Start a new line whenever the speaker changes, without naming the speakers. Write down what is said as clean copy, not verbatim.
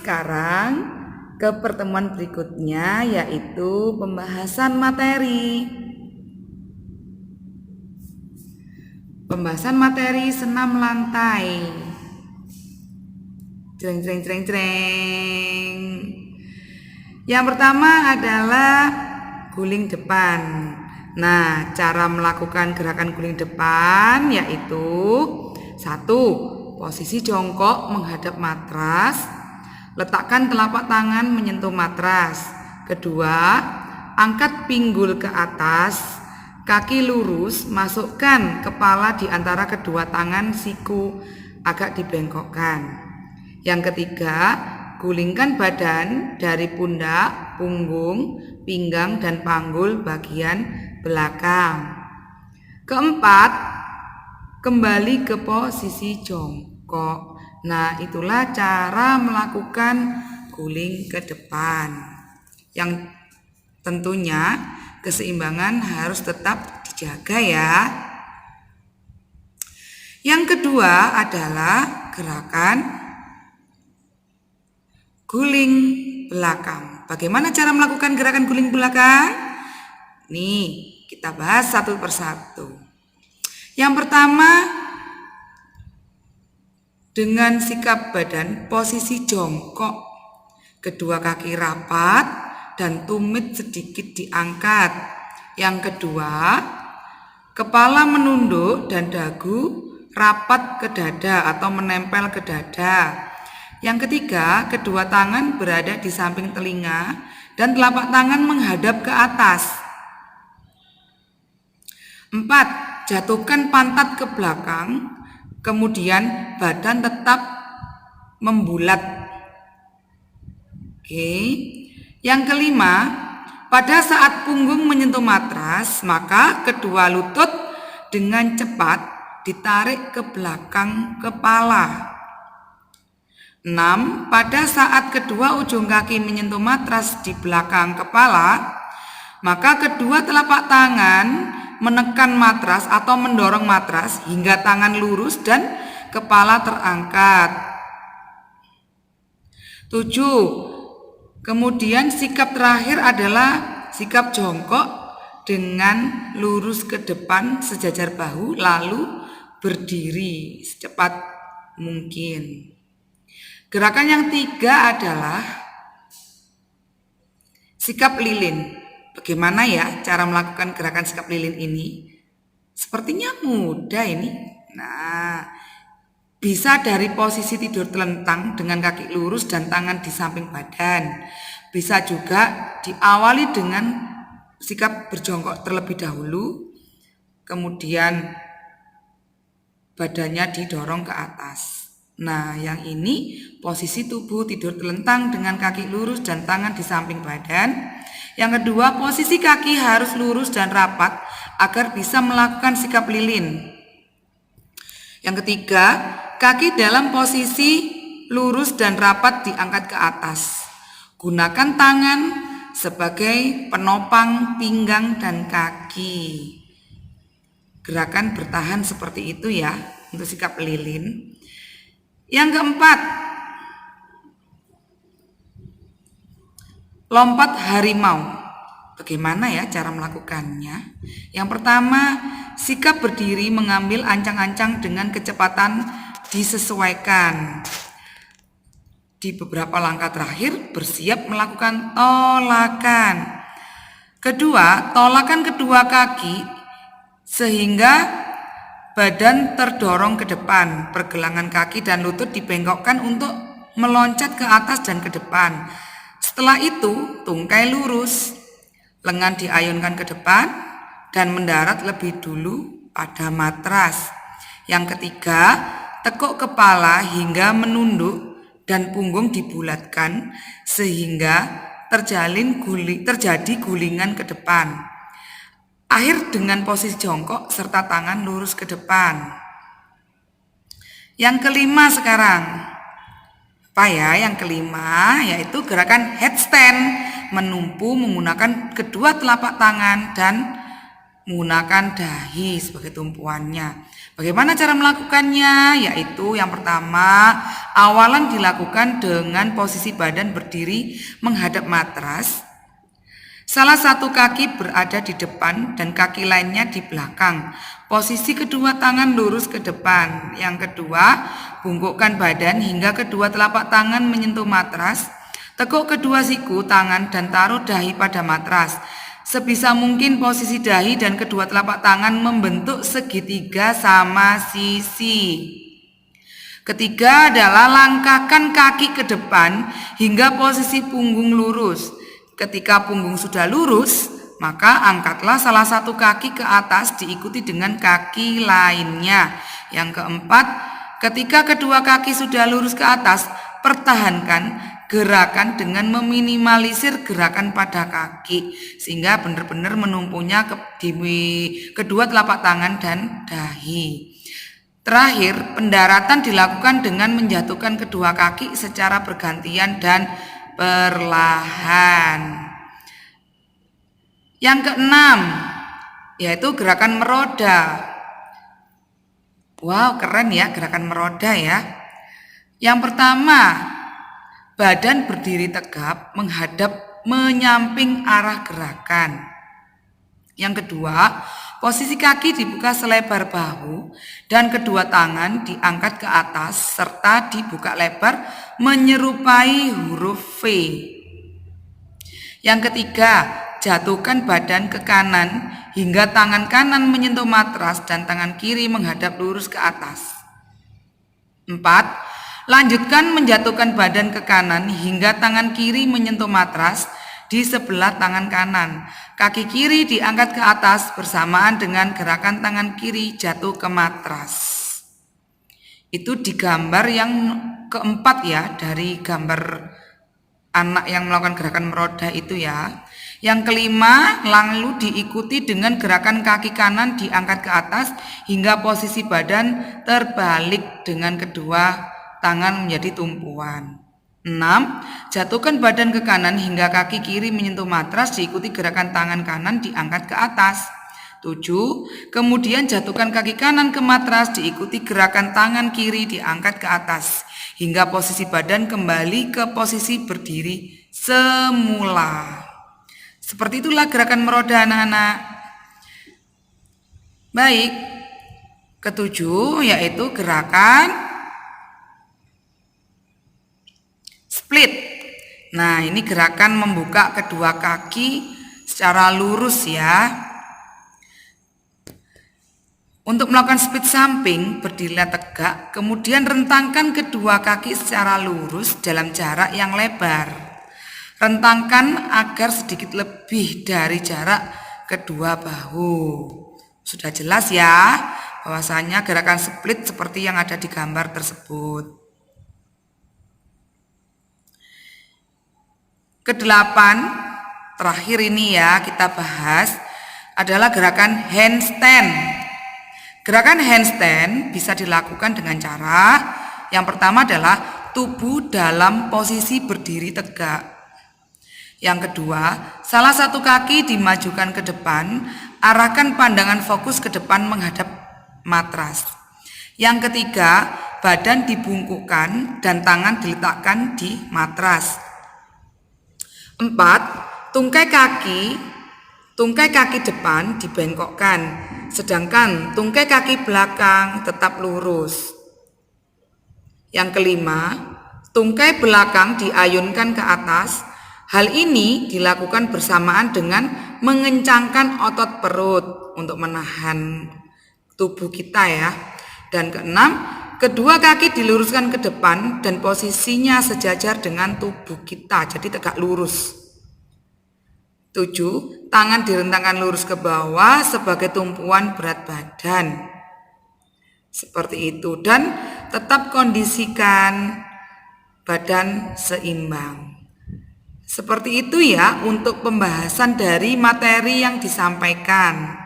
sekarang ke pertemuan berikutnya, yaitu pembahasan materi. Pembahasan materi senam lantai. Jreng. Yang pertama adalah guling depan. Nah, cara melakukan gerakan guling depan yaitu 1. Posisi jongkok menghadap matras. Letakkan telapak tangan menyentuh matras. 2. Angkat pinggul ke atas. Kaki lurus, masukkan kepala di antara kedua tangan, siku agak dibengkokkan. Yang 3, gulingkan badan dari pundak, punggung, pinggang, dan panggul bagian belakang. 4, kembali ke posisi jongkok. Nah, itulah cara melakukan guling ke depan. Yang tentunya keseimbangan harus tetap dijaga ya. Yang kedua adalah gerakan guling belakang. Bagaimana cara melakukan gerakan guling belakang? Nih, kita bahas satu persatu. Yang pertama, dengan sikap badan posisi jongkok, kedua kaki rapat dan tumit sedikit diangkat. Yang kedua, kepala menunduk dan dagu rapat ke dada atau menempel ke dada. Yang ketiga, kedua tangan berada di samping telinga dan telapak tangan menghadap ke atas. 4, jatuhkan pantat ke belakang, kemudian badan tetap membulat. Oke. Yang kelima, pada saat punggung menyentuh matras, maka kedua lutut dengan cepat ditarik ke belakang kepala. 6, pada saat kedua ujung kaki menyentuh matras di belakang kepala, maka kedua telapak tangan menekan matras atau mendorong matras hingga tangan lurus dan kepala terangkat. 7, kemudian sikap terakhir adalah sikap jongkok dengan lurus ke depan sejajar bahu lalu berdiri secepat mungkin. Gerakan yang 3 adalah sikap lilin. Bagaimana ya cara melakukan gerakan sikap lilin ini? Sepertinya mudah ini. Nah, bisa dari posisi tidur telentang dengan kaki lurus dan tangan di samping badan. Bisa juga diawali dengan sikap berjongkok terlebih dahulu, kemudian badannya didorong ke atas. Nah, yang ini posisi tubuh tidur telentang dengan kaki lurus dan tangan di samping badan. Yang kedua, posisi kaki harus lurus dan rapat agar bisa melakukan sikap lilin. Yang ketiga, kaki dalam posisi lurus dan rapat diangkat ke atas. Gunakan tangan sebagai penopang pinggang dan kaki. Gerakan bertahan seperti itu ya untuk sikap lilin. Yang keempat, lompat harimau. Bagaimana ya cara melakukannya? Yang pertama, sikap berdiri mengambil ancang-ancang dengan kecepatan disesuaikan. Di beberapa langkah terakhir bersiap melakukan tolakan. Kedua, tolakan kedua kaki sehingga badan terdorong ke depan. Pergelangan kaki dan lutut dibengkokkan untuk meloncat ke atas dan ke depan. Setelah itu, tungkai lurus, lengan diayunkan ke depan dan mendarat lebih dulu pada matras. Yang ketiga, tekuk kepala hingga menunduk dan punggung dibulatkan sehingga terjadi gulingan ke depan. Akhir dengan posisi jongkok serta tangan lurus ke depan. Yang kelima sekarang. Apa ya yang kelima? Yaitu gerakan headstand. Menumpu menggunakan kedua telapak tangan dan menggunakan dahi sebagai tumpuannya. Bagaimana cara melakukannya? Yaitu yang pertama, awalan dilakukan dengan posisi badan berdiri menghadap matras. Salah satu kaki berada di depan dan kaki lainnya di belakang. Posisi kedua tangan lurus ke depan. Yang kedua, bungkukkan badan hingga kedua telapak tangan menyentuh matras. Tekuk kedua siku tangan dan taruh dahi pada matras. Sebisa mungkin posisi dahi dan kedua telapak tangan membentuk segitiga sama sisi. Ketiga adalah langkahkan kaki ke depan hingga posisi punggung lurus. Ketika punggung sudah lurus, maka angkatlah salah satu kaki ke atas diikuti dengan kaki lainnya. Yang keempat, ketika kedua kaki sudah lurus ke atas, pertahankan gerakan dengan meminimalisir gerakan pada kaki sehingga benar-benar menumpunya di kedua telapak tangan dan dahi. Terakhir, pendaratan dilakukan dengan menjatuhkan kedua kaki secara bergantian dan perlahan. Yang keenam, yaitu gerakan meroda. Wow, keren ya gerakan meroda ya. Yang pertama, badan berdiri tegap menghadap menyamping arah gerakan. Yang kedua, posisi kaki dibuka selebar bahu dan kedua tangan diangkat ke atas serta dibuka lebar menyerupai huruf V. Yang ketiga, jatuhkan badan ke kanan hingga tangan kanan menyentuh matras dan tangan kiri menghadap lurus ke atas. 4. Lanjutkan menjatuhkan badan ke kanan hingga tangan kiri menyentuh matras di sebelah tangan kanan. Kaki kiri diangkat ke atas bersamaan dengan gerakan tangan kiri jatuh ke matras. Itu di gambar yang keempat ya, dari gambar anak yang melakukan gerakan meroda itu ya. Yang kelima, lalu diikuti dengan gerakan kaki kanan diangkat ke atas hingga posisi badan terbalik dengan kedua tangan menjadi tumpuan. 6. Jatuhkan badan ke kanan hingga kaki kiri menyentuh matras diikuti gerakan tangan kanan diangkat ke atas. 7. Kemudian jatuhkan kaki kanan ke matras diikuti gerakan tangan kiri diangkat ke atas hingga posisi badan kembali ke posisi berdiri semula. Seperti itulah gerakan meroda anak-anak. Baik. Ketujuh yaitu gerakan split. Nah, ini gerakan membuka kedua kaki secara lurus ya. Untuk melakukan split samping, berdirilah tegak, kemudian rentangkan kedua kaki secara lurus dalam jarak yang lebar. Rentangkan agar sedikit lebih dari jarak kedua bahu. Sudah jelas ya, bahwasanya gerakan split seperti yang ada di gambar tersebut. Kedelapan, terakhir ini ya kita bahas adalah gerakan handstand. Gerakan handstand bisa dilakukan dengan cara yang pertama adalah tubuh dalam posisi berdiri tegak. Yang kedua, salah satu kaki dimajukan ke depan, arahkan pandangan fokus ke depan menghadap matras. Yang ketiga, badan dibungkukkan dan tangan diletakkan di matras. 4. Tungkai kaki depan dibengkokkan, sedangkan tungkai kaki belakang tetap lurus. Yang kelima, tungkai belakang diayunkan ke atas. Hal ini dilakukan bersamaan dengan mengencangkan otot perut untuk menahan tubuh kita ya. Dan keenam, kedua kaki diluruskan ke depan dan posisinya sejajar dengan tubuh kita, jadi tegak lurus. 7. Tangan direntangkan lurus ke bawah sebagai tumpuan berat badan. Seperti itu, dan tetap kondisikan badan seimbang. Seperti itu ya untuk pembahasan dari materi yang disampaikan.